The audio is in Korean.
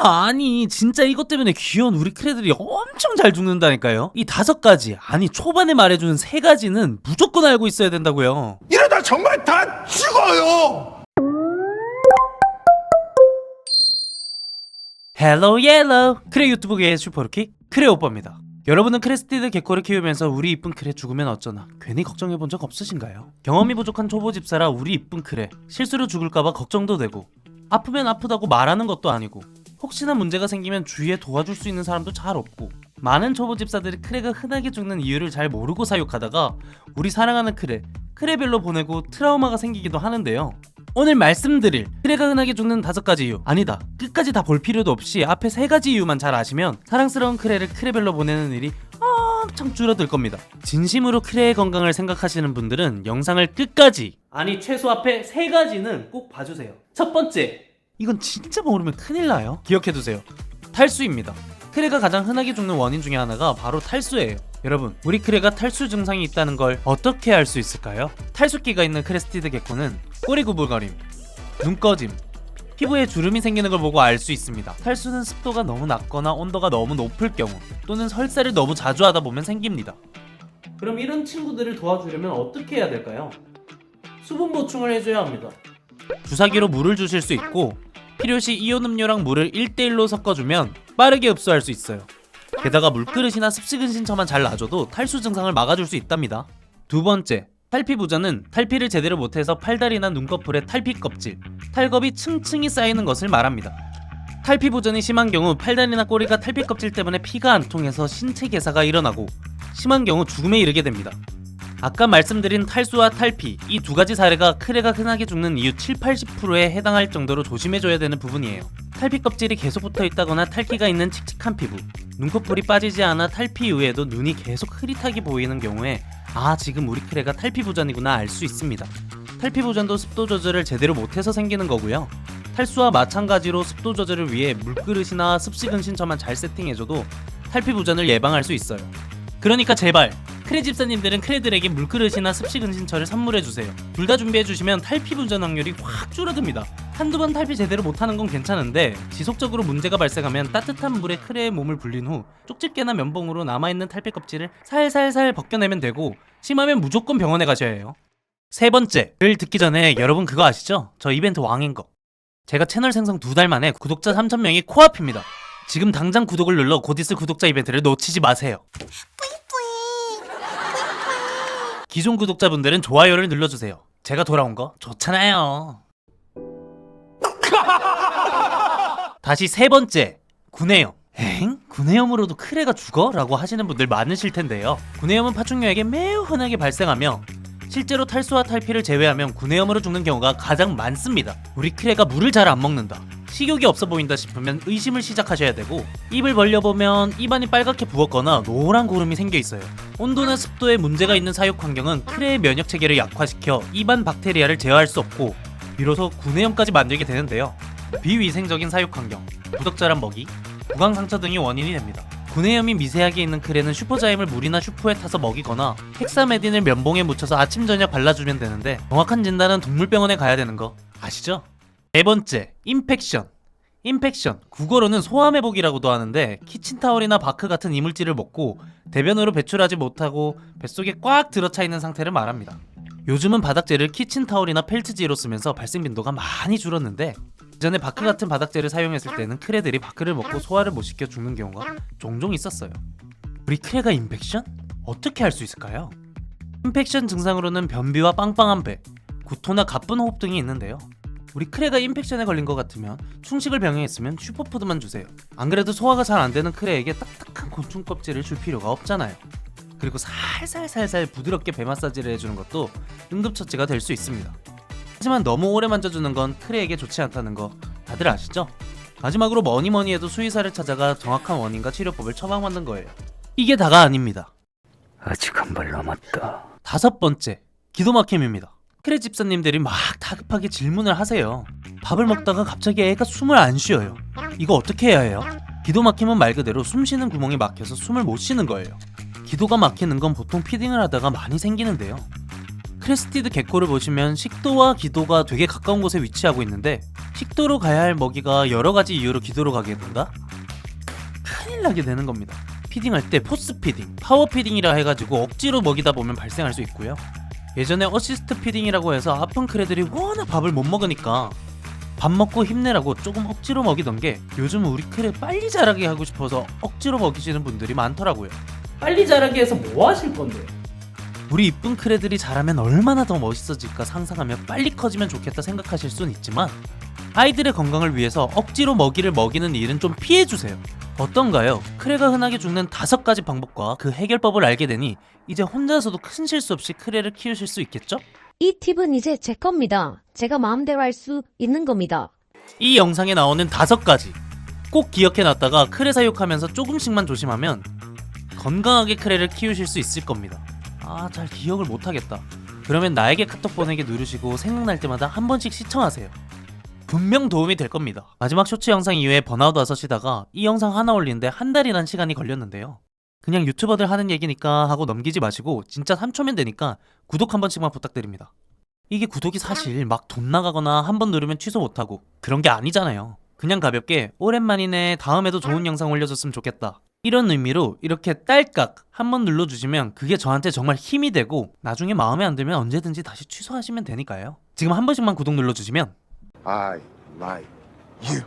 아니 진짜 이것 때문에 귀여운 우리 크레들이 엄청 잘 죽는다니까요. 이 5가지, 아니 초반에 말해주는 3가지는 무조건 알고 있어야 된다고요. 이러다 정말 다 죽어요. 헬로 옐로우, 크레 유튜브계의 슈퍼루키 크레 오빠입니다. 여러분은 크레스티드 개코를 키우면서 우리 이쁜 크레 죽으면 어쩌나 괜히 걱정해본 적 없으신가요? 경험이 부족한 초보 집사라 우리 이쁜 크레 실수로 죽을까봐 걱정도 되고, 아프면 아프다고 말하는 것도 아니고, 혹시나 문제가 생기면 주위에 도와줄 수 있는 사람도 잘 없고, 많은 초보 집사들이 크레가 흔하게 죽는 이유를 잘 모르고 사육하다가 우리 사랑하는 크레별로 보내고 트라우마가 생기기도 하는데요. 오늘 말씀드릴 크레가 흔하게 죽는 5가지 이유, 아니다, 끝까지 다 볼 필요도 없이 앞에 3가지 이유만 잘 아시면 사랑스러운 크레를 크레별로 보내는 일이 엄청 줄어들 겁니다. 진심으로 크레의 건강을 생각하시는 분들은 영상을 끝까지, 아니 최소 앞에 3가지는 꼭 봐주세요. 첫 번째, 이건 진짜 모르면 큰일 나요. 기억해두세요. 탈수입니다. 크레가 가장 흔하게 죽는 원인 중에 하나가 바로 탈수예요. 여러분, 우리 크레가 탈수 증상이 있다는 걸 어떻게 알 수 있을까요? 탈수기가 있는 크레스티드 개코는 꼬리 구불거림, 눈 꺼짐, 피부에 주름이 생기는 걸 보고 알 수 있습니다. 탈수는 습도가 너무 낮거나 온도가 너무 높을 경우, 또는 설사를 너무 자주 하다 보면 생깁니다. 그럼 이런 친구들을 도와주려면 어떻게 해야 될까요? 수분 보충을 해줘야 합니다. 주사기로 물을 주실 수 있고, 필요시 이온 음료랑 물을 1:1로 섞어주면 빠르게 흡수할 수 있어요. 게다가 물그릇이나 습식은 신처만 잘 놔줘도 탈수 증상을 막아줄 수 있답니다. 두 번째, 탈피 부전은 탈피를 제대로 못해서 팔다리나 눈꺼풀에 탈피 껍질, 탈겁이 층층이 쌓이는 것을 말합니다. 탈피 부전이 심한 경우 팔다리나 꼬리가 탈피 껍질 때문에 피가 안 통해서 신체 괴사가 일어나고, 심한 경우 죽음에 이르게 됩니다. 아까 말씀드린 탈수와 탈피, 이 2가지 사례가 크레가 흔하게 죽는 이유 70-80%에 해당할 정도로 조심해줘야 되는 부분이에요. 탈피 껍질이 계속 붙어있다거나 탈기가 있는 칙칙한 피부, 눈꺼풀이 빠지지 않아 탈피 이후에도 눈이 계속 흐릿하게 보이는 경우에 지금 우리 크레가 탈피 부전이구나 알 수 있습니다. 탈피 부전도 습도 조절을 제대로 못해서 생기는 거고요. 탈수와 마찬가지로 습도 조절을 위해 물그릇이나 습식 신처만 잘 세팅해줘도 탈피 부전을 예방할 수 있어요. 그러니까 제발 크레 집사님들은 크레들에게 물그릇이나 습식 은신처를 선물해주세요. 둘 다 준비해주시면 탈피 부전 확률이 확 줄어듭니다. 한두 번 탈피 제대로 못하는 건 괜찮은데, 지속적으로 문제가 발생하면 따뜻한 물에 크레의 몸을 불린 후 쪽집게나 면봉으로 남아있는 탈피 껍질을 살살살 벗겨내면 되고, 심하면 무조건 병원에 가셔야 해요. 세 번째를 듣기 전에 여러분 그거 아시죠? 저 이벤트 왕인 거. 제가 채널 생성 2달 만에 구독자 3,000명이 코앞입니다. 지금 당장 구독을 눌러 곧 있을 구독자 이벤트를 놓치지 마세요. 기존 구독자분들은 좋아요를 눌러주세요. 제가 돌아온 거 좋잖아요. 다시 세 번째, 구내염. 구내염으로도 크레가 죽어? 라고 하시는 분들 많으실 텐데요. 구내염은 파충류에게 매우 흔하게 발생하며, 실제로 탈수와 탈피를 제외하면 구내염으로 죽는 경우가 가장 많습니다. 우리 크레가 물을 잘 안 먹는다, 식욕이 없어 보인다 싶으면 의심을 시작하셔야 되고, 입을 벌려보면 입안이 빨갛게 부었거나 노란 고름이 생겨 있어요. 온도나 습도에 문제가 있는 사육 환경은 크레의 면역 체계를 약화시켜 입안 박테리아를 제어할 수 없고, 비로소 구내염까지 만들게 되는데요. 비위생적인 사육 환경, 부적절한 먹이, 구강 상처 등이 원인이 됩니다. 구내염이 미세하게 있는 크레는 슈퍼자임을 물이나 슈프에 타서 먹이거나 헥사메딘을 면봉에 묻혀서 아침 저녁 발라주면 되는데, 정확한 진단은 동물병원에 가야 되는 거 아시죠? 네 번째, 인펙션. 국어로는 소화매복이라고도 하는데, 키친타월이나 바크 같은 이물질을 먹고 대변으로 배출하지 못하고 뱃속에 꽉 들어차 있는 상태를 말합니다. 요즘은 바닥재를 키친타월이나 펠트지로 쓰면서 발생 빈도가 많이 줄었는데, 예전에 바크 같은 바닥재를 사용했을 때는 크레들이 바크를 먹고 소화를 못 시켜 죽는 경우가 종종 있었어요. 우리 크레가 인펙션? 어떻게 할 수 있을까요? 인펙션 증상으로는 변비와 빵빵한 배, 구토나 가쁜 호흡 등이 있는데요. 우리 크레가 인펙션에 걸린 것 같으면 충식을 병행했으면 슈퍼푸드만 주세요. 안 그래도 소화가 잘 안 되는 크레에게 딱딱한 곤충 껍질을 줄 필요가 없잖아요. 그리고 살살살살 부드럽게 배 마사지를 해주는 것도 응급처치가 될 수 있습니다. 하지만 너무 오래 만져주는 건 크레에게 좋지 않다는 거 다들 아시죠? 마지막으로 뭐니뭐니 해도 수의사를 찾아가 정확한 원인과 치료법을 처방받는 거예요. 이게 다가 아닙니다. 아직 한 발 남았다. 5번째, 기도막힘입니다. 크레 집사님들이 막 다급하게 질문을 하세요. 밥을 먹다가 갑자기 애가 숨을 안 쉬어요. 이거 어떻게 해야 해요? 기도막힘은 말 그대로 숨 쉬는 구멍이 막혀서 숨을 못 쉬는 거예요. 기도가 막히는 건 보통 피딩을 하다가 많이 생기는데요. 크레스티드 개코를 보시면 식도와 기도가 되게 가까운 곳에 위치하고 있는데, 식도로 가야 할 먹이가 여러 가지 이유로 기도로 가게 된다? 큰일 나게 되는 겁니다. 피딩할 때 포스 피딩, 파워 피딩이라 해가지고 억지로 먹이다 보면 발생할 수 있고요. 예전에 어시스트 피딩이라고 해서 아픈 크레들이 워낙 밥을 못 먹으니까 밥 먹고 힘내라고 조금 억지로 먹이던 게 요즘 우리 크레 빨리 자라게 하고 싶어서 억지로 먹이시는 분들이 많더라고요. 빨리 자라게 해서 뭐 하실 건데? 우리 이쁜 크레들이 자라면 얼마나 더 멋있어질까 상상하며 빨리 커지면 좋겠다 생각하실 순 있지만 아이들의 건강을 위해서 억지로 먹이를 먹이는 일은 좀 피해주세요. 어떤가요? 크레가 흔하게 죽는 5가지 방법과 그 해결법을 알게 되니 이제 혼자서도 큰 실수 없이 크레를 키우실 수 있겠죠? 이 팁은 이제 제 겁니다. 제가 마음대로 할 수 있는 겁니다. 이 영상에 나오는 5가지 꼭 기억해놨다가 크레 사육하면서 조금씩만 조심하면 건강하게 크레를 키우실 수 있을 겁니다. 잘 기억을 못하겠다. 그러면 나에게 카톡 보내기 누르시고 생각날 때마다 한 번씩 시청하세요. 분명 도움이 될 겁니다. 마지막 쇼츠 영상 이후에 번아웃 와서 쉬다가 이 영상 하나 올리는데 한 달이란 시간이 걸렸는데요. 그냥 유튜버들 하는 얘기니까 하고 넘기지 마시고 진짜 3초면 되니까 구독 한 번씩만 부탁드립니다. 이게 구독이 사실 막 돈 나가거나 한 번 누르면 취소 못하고 그런 게 아니잖아요. 그냥 가볍게 오랜만이네 다음에도 좋은 영상 올려줬으면 좋겠다 이런 의미로 이렇게 딸깍 한 번 눌러주시면 그게 저한테 정말 힘이 되고 나중에 마음에 안 들면 언제든지 다시 취소하시면 되니까요. 지금 한 번씩만 구독 눌러주시면 I like you.